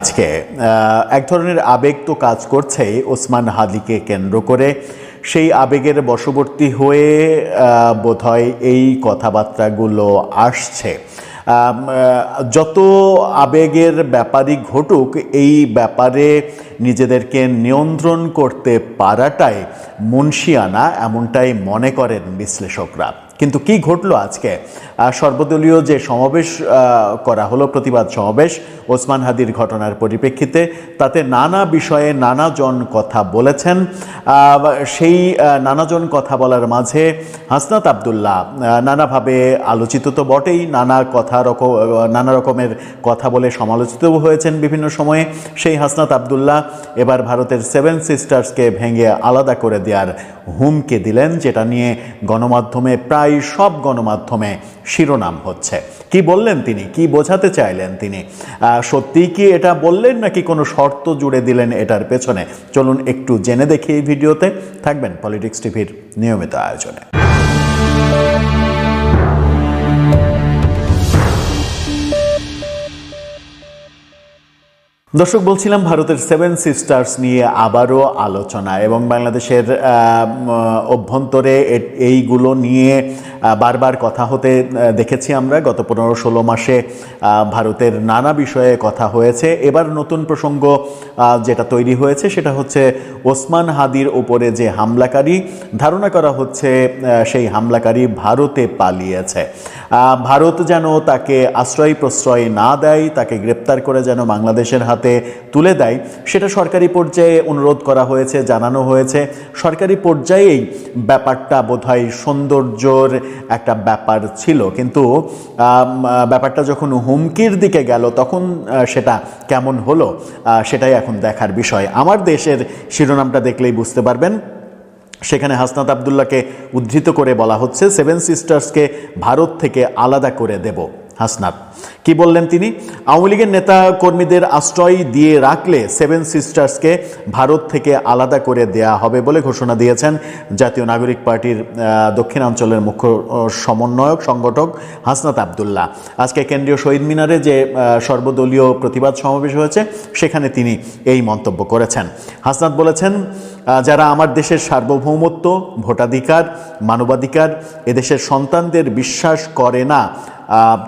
আজকে এক ধরনের আবেগ তো কাজ করছেই ওসমান হাদিকে কেন্দ্র করে। সেই আবেগের বশবর্তী হয়ে বোধহয় এই কথাবার্তাগুলো আসছে। যত আবেগের ব্যাপারই ঘটুক, এই ব্যাপারে নিজেদেরকে নিয়ন্ত্রণ করতে পারাটাই মুনশিয়ানা, এমনটাই মনে করেন বিশ্লেষকরা। কিন্তু কি ঘটলো আজকে? সর্বদলীয় যে সমাবেশ করা হলো, প্রতিবাদ সমাবেশ ওসমান হাদির ঘটনার পরিপ্রেক্ষিতে, তাতে নানা বিষয়ে নানাজন কথা বলেছেন। সেই নানাজন কথা বলার মাঝে হাসনাত আব্দুল্লাহ নানাভাবে আলোচিত তো বটেই, নানা রকমের কথা বলে সমালোচিতও হয়েছেন বিভিন্ন সময়ে। সেই হাসনাত আব্দুল্লাহ এবার ভারতের 7 সিস্টার্সকে ভেঙে আলাদা করে দেওয়ার হুমকি দিলেন, যেটা নিয়ে গণমাধ্যমে প্রায় সব গণমাধ্যমে শিরোনাম হচ্ছে। কি বললেন তিনি? কি বোঝাতে চাইলেন তিনি? সত্যিই কি এটা বললেন, নাকি কোনো শর্ত জুড়ে দিলেন এটার পেছনে? চলুন একটু জেনে দেখি এই ভিডিওতে। থাকবেন পলিটিক্স টিভির নিয়মিত আয়োজনে। দর্শক, বলছিলাম ভারতের 7 সিস্টার্স নিয়ে আবারও আলোচনা, এবং বাংলাদেশের অভ্যন্তরে এইগুলো নিয়ে বারবার কথা হতে দেখেছি আমরা। গত 15-16 মাসে ভারতের নানা বিষয়ে কথা হয়েছে। এবার নতুন প্রসঙ্গ যেটা তৈরি হয়েছে সেটা হচ্ছে ওসমান হাদির ওপরে যে হামলাকারী, ধারণা করা হচ্ছে সেই হামলাকারী ভারতে পালিয়েছে। ভারত যেন তাকে আশ্রয় প্রশ্রয় না দেয়, তাকে গ্রেপ্তার করে যেন বাংলাদেশের হাতে তুলে দেয়, সেটা সরকারি পর্যায়ে অনুরোধ করা হয়েছে, জানানো হয়েছে। সরকারি পর্যায়েই ব্যাপারটা বোধহয় সৌন্দর্যর একটা ব্যাপার ছিল, কিন্তু ব্যাপারটা যখন হুমকির দিকে গেল তখন সেটা কেমন হলো সেটাই এখন দেখার বিষয়। আমার দেশের শিরোনামটা দেখলেই বুঝতে পারবেন। সেখানে হাসনাত আব্দুল্লাহকে উদ্ধৃত করে বলা হচ্ছে 7 সিস্টার্সকে ভারত থেকে আলাদা করে দেব। হাসনাত কি বললেন তিনি? আওয়ামী লীগের নেতা কর্মীদের আশ্রয় দিয়ে রাখলে 7 সিস্টার্সকে ভারত থেকে আলাদা করে দেয়া হবে বলে ঘোষণা দিয়েছেন জাতীয় নাগরিক পার্টির দক্ষিণাঞ্চলের মুখ্য সমন্বয়ক সংগঠক হাসনাত আব্দুল্লাহ। আজকে কেন্দ্রীয় শহীদ মিনারে যে সর্বদলীয় প্রতিবাদ সমাবেশ হয়েছে সেখানে তিনি এই মন্তব্য করেছেন। হাসনাত বলেছেন, যারা আমার দেশের সার্বভৌমত্ব, ভোটাধিকার, মানবাধিকার, এদেশের সন্তানদের বিশ্বাস করে না,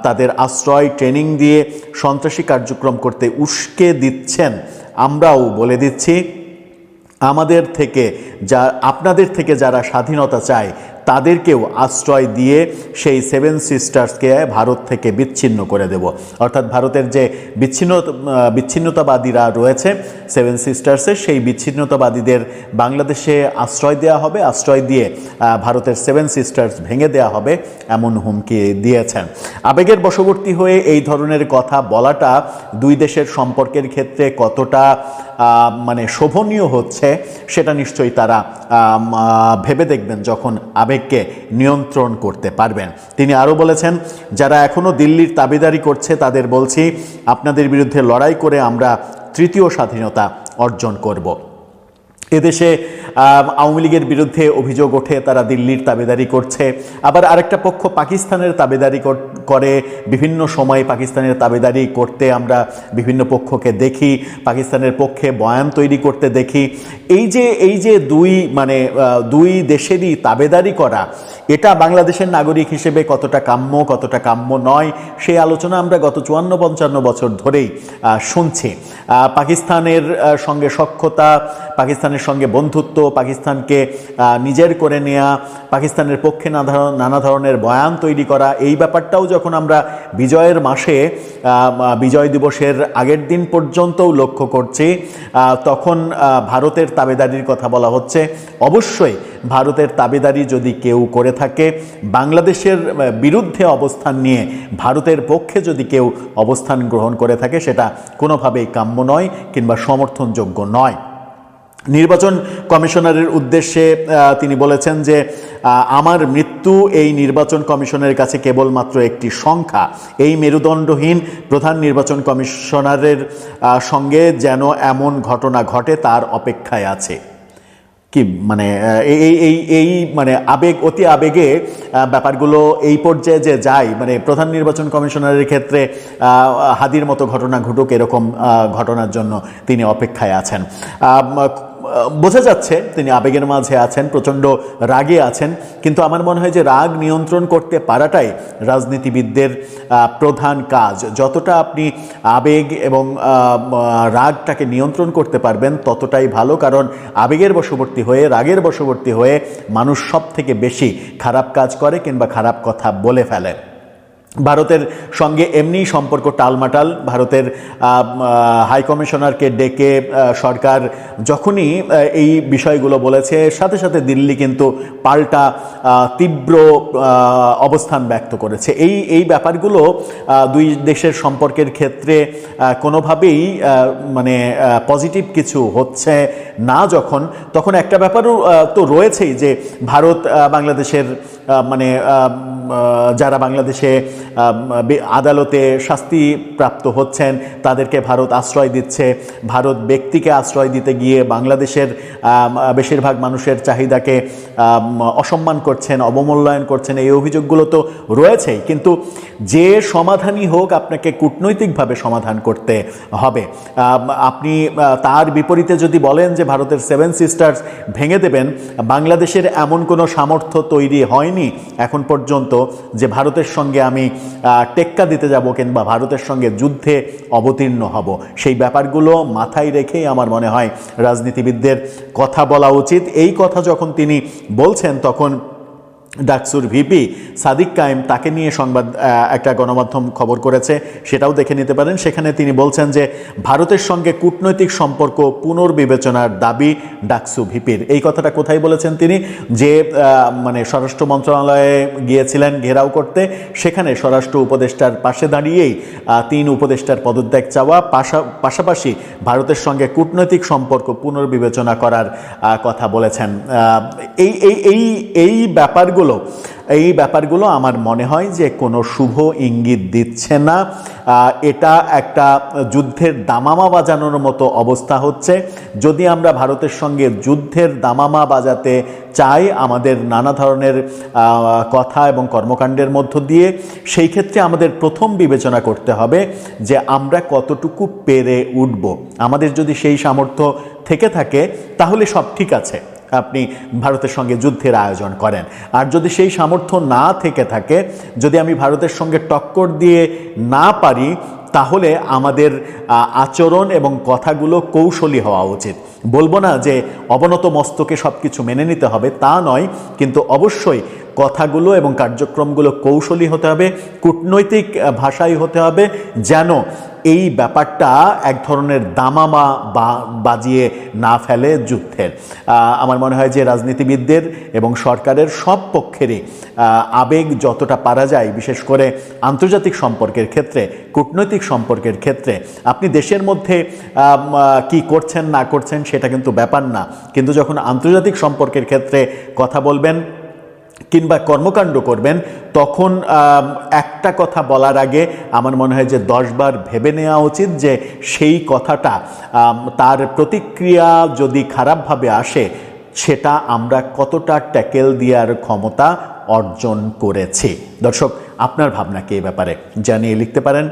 তাদের আশ্রয়, ট্রেনিং দিয়ে সন্ত্রাসী কার্যক্রম করতে উস্কে দিচ্ছেন। আমরাও বলে দিচ্ছি, আপনাদের থেকে যারা স্বাধীনতা চায় তাদেরকেও আশ্রয় দিয়ে সেই 7 সিস্টার্সকে ভারত থেকে বিচ্ছিন্ন করে দেব। অর্থাৎ ভারতের যে বিচ্ছিন্নতাবাদীরা রয়েছে 7 সিস্টার্সের, সেই বিচ্ছিন্নতাবাদীদের বাংলাদেশে আশ্রয় দেওয়া হবে, আশ্রয় দিয়ে ভারতের 7 সিস্টার্স ভেঙে দেওয়া হবে, এমন হুমকি দিয়েছেন। আবেগের বশবর্তী হয়ে এই ধরনের কথা বলাটা দুই দেশের সম্পর্কের ক্ষেত্রে কতটা শোভনীয় হচ্ছে সেটা নিশ্চয়ই তারা ভেবে দেখবেন যখন আবেগকে নিয়ন্ত্রণ করতে পারবেন। তিনি আরও বলেছেন, যারা এখনও দিল্লির দাবিদারি করছে তাদের বলছি, আপনাদের বিরুদ্ধে লড়াই করে আমরা 3য় স্বাধীনতা অর্জন করব। এদেশে আওয়ামী লীগের বিরুদ্ধে অভিযোগ ওঠে তারা দিল্লির তাবেদারি করছে, আবার আরেকটা পক্ষ পাকিস্তানের তাবেদারি করে। বিভিন্ন সময় পাকিস্তানের তাবেদারি করতে আমরা বিভিন্ন পক্ষকে দেখি, পাকিস্তানের পক্ষে বয়ান তৈরি করতে দেখি। এই যে দুই দেশেরই তাবেদারি করা, এটা বাংলাদেশের নাগরিক হিসেবে কতটা কাম্য, কতটা কাম্য নয়, সেই আলোচনা আমরা গত 54-55 বছর ধরেই শুনছি। পাকিস্তানের সঙ্গে সখ্যতা, পাকিস্তানের সঙ্গে বন্ধুত্ব, পাকিস্তানকে নিজের করে নেওয়া, পাকিস্তানের পক্ষে নানা ধরনের বয়ান তৈরি করা, এই ব্যাপারটাও যখন আমরা বিজয়ের মাসে, বিজয় দিবসের আগের দিন পর্যন্তও লক্ষ্য করছি, তখন ভারতের তাবেদারির কথা বলা হচ্ছে। অবশ্যই ভারতের তাবেদারি যদি কেউ করে থাকে, বাংলাদেশের বিরুদ্ধে অবস্থান নিয়ে ভারতের পক্ষে যদি কেউ অবস্থান গ্রহণ করে থাকে, সেটা কোনোভাবেই কাম্য নয় কিংবা সমর্থনযোগ্য নয়। নির্বাচন কমিশনারের উদ্দেশ্যে তিনি বলেছেন যে, আমার মৃত্যু এই নির্বাচন কমিশনের কাছে কেবলমাত্র একটি সংখ্যা। এই মেরুদণ্ডহীন প্রধান নির্বাচন কমিশনারের সঙ্গে যেন এমন ঘটনা ঘটে তার অপেক্ষায় আছে। কি মানে এই এই এই এই মানে অতি আবেগে ব্যাপারগুলো এই পর্যায়ে যে যায়, মানে প্রধান নির্বাচন কমিশনারের ক্ষেত্রে হাদির মতো ঘটনা ঘটুক, এরকম ঘটনার জন্য তিনি অপেক্ষায় আছেন। বোঝা যাচ্ছে তিনি আবেগের মাঝে আছেন, প্রচণ্ড রাগে আছেন, কিন্তু আমার মনে হয় যে রাগ নিয়ন্ত্রণ করতে পারাটাই রাজনীতিবিদদের প্রধান কাজ। যতটা আপনি আবেগ এবং রাগটাকে নিয়ন্ত্রণ করতে পারবেন ততটাই ভালো, কারণ আবেগের বশবর্তী হয়ে, রাগের বশবর্তী হয়ে মানুষ সব থেকে বেশি খারাপ কাজ করে কিংবা খারাপ কথা বলে ফেলে। ভারতের সঙ্গে এমনি সম্পর্ক টালমাটাল। ভারতের হাই কমিশনারকে ডেকে সরকার যখনই এই বিষয়গুলো বলেছে, সাথে সাথে দিল্লি কিন্তু পাল্টা তীব্র অবস্থান ব্যক্ত করেছে। এই ব্যাপারগুলো দুই দেশের সম্পর্কের ক্ষেত্রে কোনোভাবেই মানে পজিটিভ কিছু হচ্ছে না। তখন একটা ব্যাপারও তো রয়েছেই যে ভারত বাংলাদেশের মানে যারা বাংলাদেশে আদালতে শাস্তিপ্রাপ্ত হচ্ছেন তাদেরকে ভারত আশ্রয় দিচ্ছে। ভারত ব্যক্তিকে আশ্রয় দিতে গিয়ে বাংলাদেশের বেশিরভাগ মানুষের চাহিদাকে অসম্মান করছেন, অবমূল্যায়ন করছেন, এই অভিযোগগুলো তো রয়েছেই। কিন্তু যে সমাধানই হোক আপনাকে কূটনৈতিকভাবে সমাধান করতে হবে। আপনি তার বিপরীতে যদি বলেন যে ভারতের 7 সিস্টার্স ভেঙে দেবেন, বাংলাদেশের এমন কোনো সামর্থ্য তৈরি হয়নি এখন পর্যন্ত যে ভারতের সঙ্গে আমি টেক্কা দিতে যাব কিংবা ভারতের সঙ্গে যুদ্ধে অবতীর্ণ হব। সেই ব্যাপারগুলো মাথায় রেখেই আমার মনে হয় রাজনীতিবিদদের কথা বলা উচিত। এই কথা যখন তিনি বলছেন তখন ডাকসুর ভিপি সাদিক কায়েম, তাকে নিয়ে সংবাদ একটা গণমাধ্যম খবর করেছে, সেটাও দেখে নিতে পারেন। সেখানে তিনি বলছেন যে ভারতের সঙ্গে কূটনৈতিক সম্পর্ক পুনর্বিবেচনার দাবি ডাকসু ভিপির। এই কথাটা কোথায় বলেছেন তিনি? যে মানে স্বরাষ্ট্র মন্ত্রণালয়ে গিয়েছিলেন ঘেরাও করতে, সেখানে স্বরাষ্ট্র উপদেষ্টার পাশে দাঁড়িয়েই 3 উপদেষ্টার পদত্যাগ চাওয়া, পাশাপাশি ভারতের সঙ্গে কূটনৈতিক সম্পর্ক পুনর্বিবেচনা করার কথা বলেছেন। এই ব্যাপারগুলো আমার মনে হয় যে কোনো শুভ ইঙ্গিত দিচ্ছে না। এটা একটা যুদ্ধের দামামা বাজানোর মতো অবস্থা হচ্ছে। যদি আমরা ভারতের সঙ্গে যুদ্ধের দামামা বাজাতে চাই আমাদের নানা ধরনের কথা এবং কর্মকাণ্ডের মধ্য দিয়ে, সেই ক্ষেত্রে আমাদের প্রথম বিবেচনা করতে হবে যে আমরা কতটুকু পেরে উঠব। আমাদের যদি সেই সামর্থ্য থেকে থাকে তাহলে সব ঠিক আছে, আপনি ভারতের সঙ্গে যুদ্ধের আয়োজন করেন। আর যদি সেই সামর্থ্য না থেকে থাকে, যদি আমি ভারতের সঙ্গে টক্কর দিয়ে না পারি, তাহলে আমাদের আচরণ এবং কথাগুলো কৌশলী হওয়া উচিত। বলবো না যে অবনত মস্তকে সব কিছু মেনে নিতে হবে, তা নয়, কিন্তু অবশ্যই কথাগুলো এবং কার্যক্রমগুলো কৌশলী হতে হবে, কূটনৈতিক ভাষায় হতে হবে, যেন এই ব্যাপারটা এক ধরনের দামামা বাজিয়ে না ফেলে যুদ্ধের। আমার মনে হয় যে রাজনীতিবিদদের এবং সরকারের সব পক্ষেরই আবেগ যতটা পারা যায়, বিশেষ করে আন্তর্জাতিক সম্পর্কের ক্ষেত্রে, কূটনৈতিক সম্পর্কের ক্ষেত্রে, আপনি দেশের মধ্যে কি করছেন না করছেন সেটা কিন্তু ব্যাপার না, কিন্তু যখন আন্তর্জাতিক সম্পর্কের ক্ষেত্রে কথা বলবেন কিংবা কর্মকাণ্ড করবেন, তখন একটা কথা বলার আগে আমার মনে হয় যে 10 বার ভেবে নেওয়া উচিত যে সেই কথাটা তার প্রতিক্রিয়া যদি খারাপভাবে আসে, সেটা আমরা কতটা ট্যাকেল দেওয়ার ক্ষমতা অর্জন করেছি। দর্শক, আপনার ভাবনা কি এই ব্যাপারে জানিয়ে লিখতে পারেন।